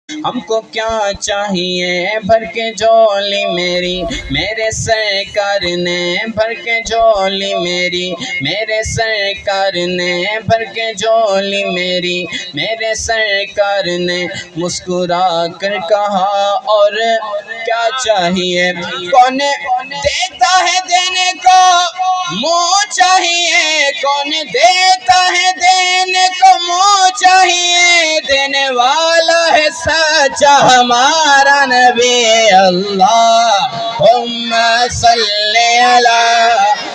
हमको क्या चाहिए भर के झोली मेरी, मेरे सरकार ने भर के झोली मेरी, मेरे सरकार ने भर के झोली मेरी, मेरे सरकार ने मुस्कुरा कर कहा और क्या चाहिए। कौन देता है देने को मुँह चाहिए, कौन देता है देने को मुँह चाहिए, देने वाला है सच्चा हमारा नबी। अल्लाहुम्मा सल्ली अला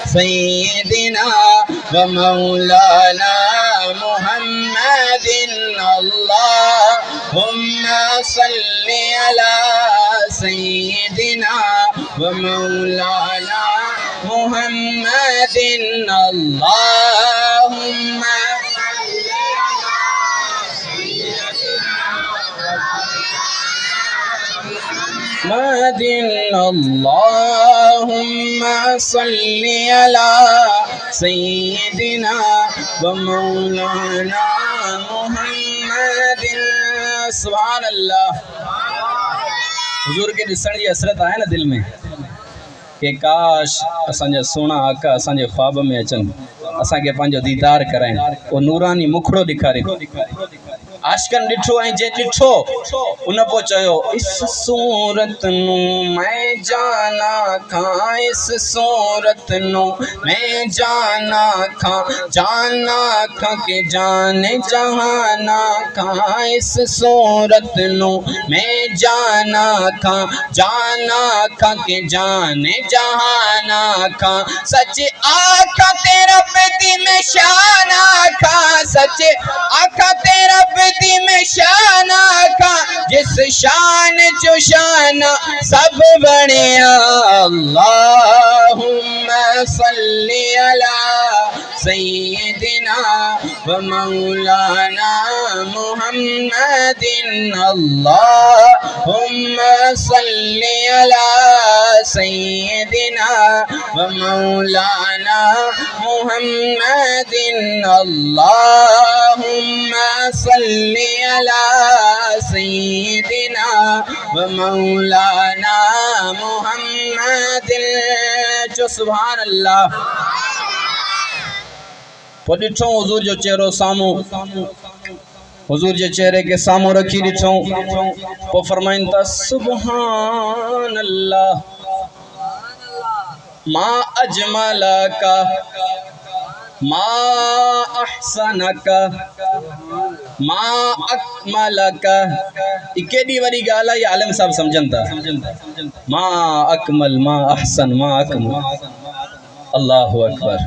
सय्यिदिना व मौलाना मुहम्मदिन। अल्लाहुम्मा सल्ली अला सय्यिदिना व मौलाना मुहम्मदिन। अल्लाहुम्मा मदिन। अल्लाहुम्मा सल्ली अला सय्यिदिना व मौलाना मुहम्मदिन। सुभान अल्लाह। हुजूर के ॾिसण जी हसरत आहे न दिल में कि काश असांजा सोना आका असांजे ख्वाब में अचनि, असांखे पंहिंजो दीदार कराइनि, वो नूरानी मुखड़ो ॾेखारिनि। आशिकन ॾिठो ऐं जे ॾिठो उन पोइ चयो इस सूरत नू मैं जाना खां, इस सूरत नू मैं जाना खां के जाने जहाना खां, इस सूरत नू मैं जाना खां के जाने जहाना खां। सच आखा तेरा बेदी में शान आखा, सच आखा तेरा बेदी में शान आखा, जिस शान जो शान सब बढ़िया। अल्लाहुम्मा सल्ली अला सय्यिदिना व मौलाना मुहम्मदिन। अल्लाहुम्मा सल्ली अला सय्यिदिना व मौलाना मुहम्मदिन। अल्लाहुम्मा सल्ली अला सय्यिदिना व मौलाना मुहम्मदिन। जो सुभान अल्लाह। पोइ ॾिठो हुजूर जो चेहरो साम्हूं, हुजूर जे चेहरे के साम्हूं रखी ॾिठो, पोइ फरमाइनि था सुभान अल्लाह मा अजमलका मा अहसनका मा अकमलका। केॾी वॾी ॻाल्हि आहे, आलिम साहब सम्झनि था। मा अकमल मा अहसन मा अकमल। अल्लाहु अकबर।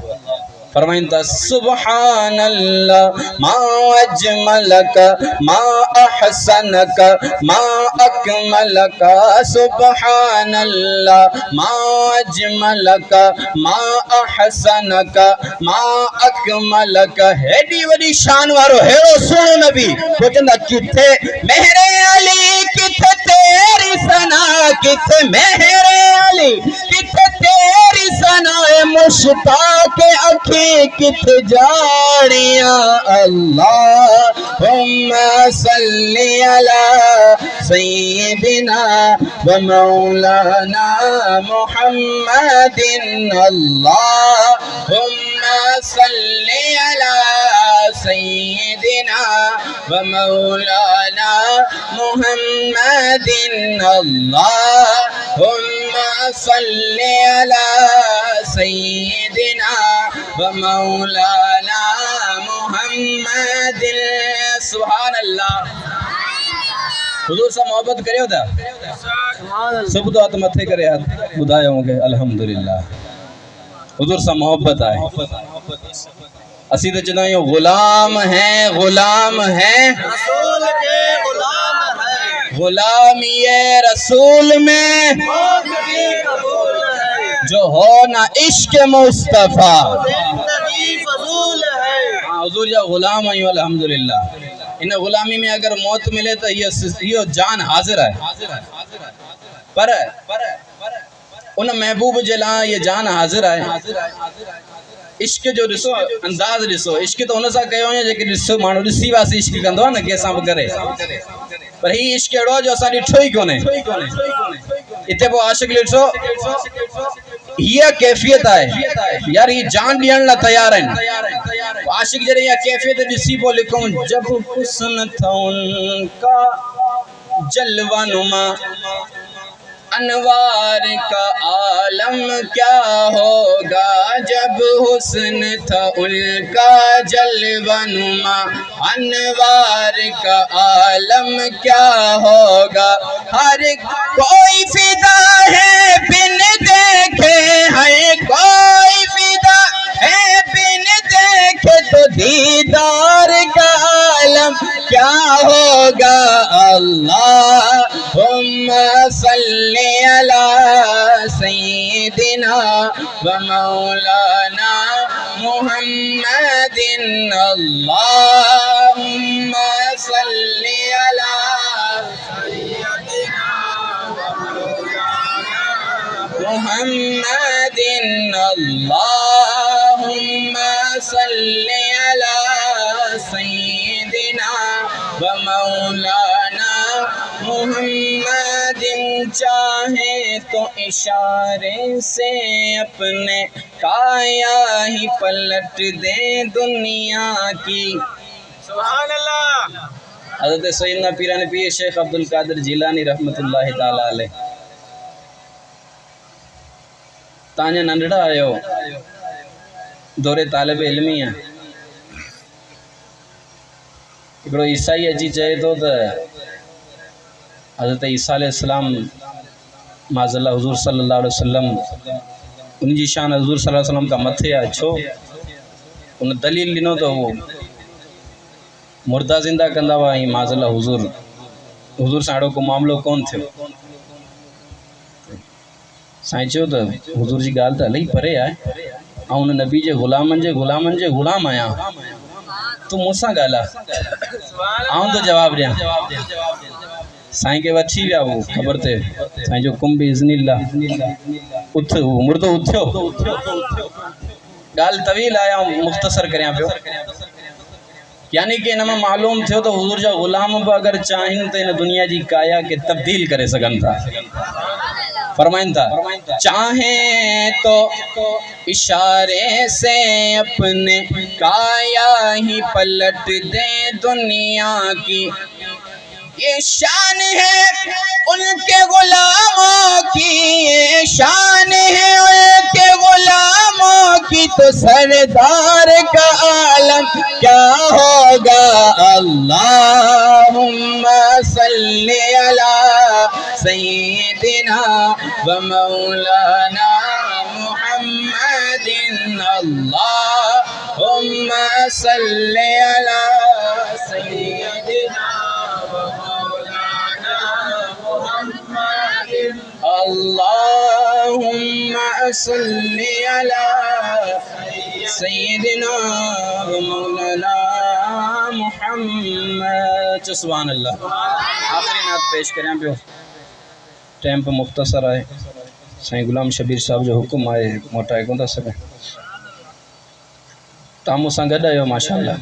फरमाइनि था सुभान अल्लाह मा अजमलका मा अहसनका मा अकमलका। सुभान अल्लाह मा अजमलका मा अहसनका मा अकमलका। हेॾी वॾी शान वारो हेड़ो सुहिणो नबी पुछंदा किथे मेरे अली, किथे तेरी सना, किथे मेरे अली, किथे तेरी सना मुश्ताक अखी किथे जानिया। अल्लाहुम्मा सल्ली अला सय्यिदिना व मौलाना मुहम्मदिन। अल्लाहुम्मा सल्ली अला सय्यिदिना व मौलाना मुहम्मदिन। अल्लाहुम्मा सल्ली अला सय्यिदिना व मौलाना मुहम्मदिन। सुभान अल्लाह। हुजूर सां मोहब्बत करियो था? सब तो हथ मथे करे हथ ॿुधायो मूंखे। अल्हम्दुलिल्लाह। हुजूर सां मोहब्बत आहे। असीं तो चवंदा आहियूं गुलाम हैं, गुलाम हैं, रसूल के गुलाम हैं, गुलामी रसूल में जो हो ना इश्क मुस्तफा हुजूर जा गुलाम आहियूं। अल्हम्दुलिल्लाह। इन गुलामी में अगर मौत मिले तो ये जान हाजिर है, पर उन महबूब जे लाइ ये जान हाजिर है। इश्क जो ॾिसो अंदाज़ ॾिसो, इश्क तो हुन सां कयो आहे जेके ॾिसो माण्हू ॾिसी वासी इश्क कंदो आहे न कंहिंसां बि करे। पर ही इश्क अड़ो जो असां ॾिठो ई कोन्हे। इते पोइ आशिक ॾिठो हीअ कैफियत आहे यार, ही जान ॾियण लाइ तयार आहिनि। आशिक जॾहिं इहा कैफियत ॾिसी पोइ लिखूं, जब हुस्न था उनका जलवा नुमा, अनवार का आलम क्या होगा, जब हुस्न था उनका जलवा नुमा, अनवार का आलम क्या होगा। हर कोई फिदा है बिन देखे, हर कोई फिदा है बिन देखे, तो दीदार का आलम क्या होगा। अल्लाहुम्मा सल्ली अला सय्यिदिना व मौलाना मुहम्मदिन, अल्लाहुम्मा सल्ली अला सय्यिदिना व मौलाना मुहम्मदिन, अल्लाहुम्मा सल्ली अला सय्यिदिना व मौलाना मुहम्मदिन। चाहे तो इशारे से अपने काया ही पलट दे दुनिया की। सुभान अल्लाह। हज़रत सैयदना पीरान पीर शेख अब्दुल कादिर जिलानी रहमतुल्लाहि ताला अलैह तांजा नंढड़ा आयो दौरे तालिब इल्मी है। हिकिड़ो ईसाई अची चए थो त हज़रत ईसा अलैहिस्सलाम माज़ल्ला हुज़ूर सल्लल्लाहु अलैहि वसल्लम उनकी शान हुज़ूर सल्लल्लाहु अलैहि वसल्लम का मथे आहे। छो? उन दलील ॾिनो त वो मुर्दा ज़िंदा कंदा हुआ, ऐं माज़ल्ला हुज़ूर सां अहिड़ो को मामिलो कोन थियो। साईं चयो त हुज़ूर जी ॻाल्हि त इलाही परे आहे, ऐं उन नबी जे ग़ुलामनि जे ग़ुलाम आहियां, तूं मूंसां ॻाल्हाए, आऊं तो जवाब ॾियां। साईं के वठी विया वो ख़बर ते, साईं जो कुंभ इज़्निल्लाह उथ मुर्दो उथियो। ॻाल्हि तवील आहे, ऐं मुख़्तसर करियां पियो। यानी कि इनमें मालूम थियो तो हुज़ूर जा ग़ुलाम भी अगर चाहिनि तो इन दुनिया की काया के तब्दील करे सघनि था। फरमाइन था, चाहे तो इशारे से अपने काया ही पलट दे दुनिया की। ये शान है उनके गुलामों की, ये शान है उनके गुलामों की, तो सरदार का आलम क्या होगा। अल्लाहुम्मा सल्ली अला सय्यिदिना व मौलाना मुहम्मदिन, अल्लाहुम्मा सल्ली अला सय्यिदिना अल्लाहुम्मा सल्ली अला सय्यिदिना व मौलाना मुहम्मद। सुभान अल्लाह। आखिरी नात पेश करें पियो, टाइम पे मुख्तसर आए। साईं गुलाम शबीर साहब जो हुक्म आए, मोटाए कोन था सघे। तव्हां मूंसां गॾु आहियो माशाअल्लाह।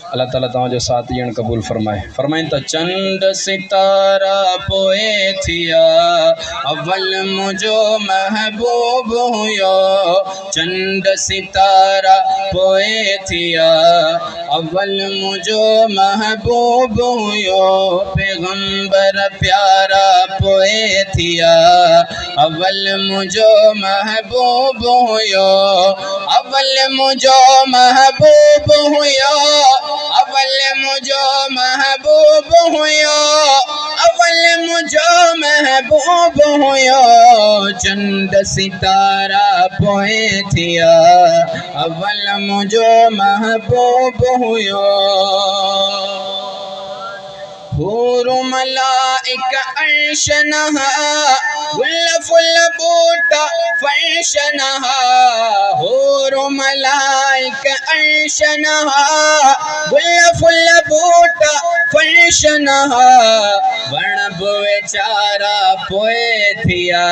अल्लाह ताला तव्हांजो साथ ॾियणु क़बूल फरमाए। फरमाइनि त चंड सितारा पोए थिया, अव्वल मुंहिंजो महबूब हुयो। चंड सितारा पोए थिया, अव्वल मुंहिंजो महबूब हुयो। पैगंबर प्यारा पोए थिया, अव्वल मुंहिंजो महबूब हुयो। अव्वल मुंहिंजो महबूब हुयो, अव्वल मुंहिंजो महबूब हुयो, अव्वल मुंहिंजो महबूब हुयो। चंड सितारा पोए थिया, अव्वल मुंहिंजो महबूब हुयो। हूर मलाइका अर्श नहा, गुल फुल बूटा फर्श नहा। हूर मलाइका गुलशनहा गुल फुल बूटा फलशनहा वण बेचारा पोए थिया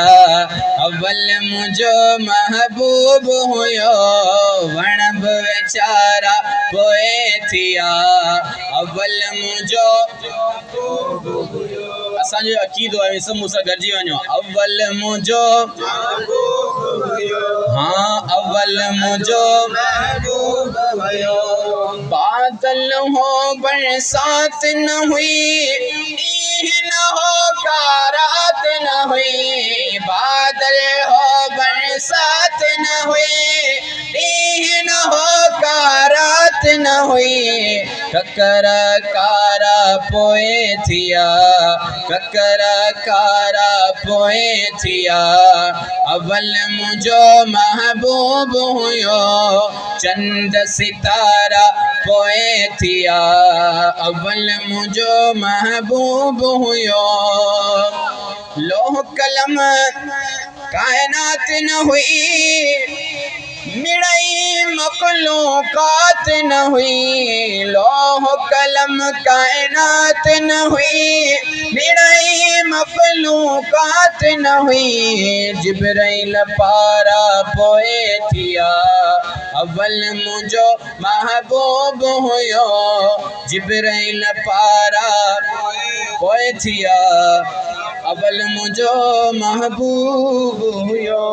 अव्वल मुझो महबूब हुयो वण बेचारा पोए थिया अव्वल मुझो असांजो अक़ीदो आहे सभु मूंसां गॾिजी वञो अव्वल मुझो हाँ अव्वल मुझो बादल हो बरसात न हुई न हो कारात न हुई बादल हो बरसात न हुई न हो कारात न हुई ककर कारा पोए थिया ककर कारा पोए थिया अव्वल मुझो महबूब हुयो चंद सितारा पोए थिया अव्वल मुझो महबूब हुयो लोह कलम कायनात न हुई मिड़ई मखलूकात न हुई लोह कलम कायनात न हुई मिड़ई मखलूकात न हुई जिब्राइल पारा पोए थिया अव्वल मुझो महबूब हुयो जिब्राइल पारा पोए थिया अव्वल मुझो महबूब हुयो।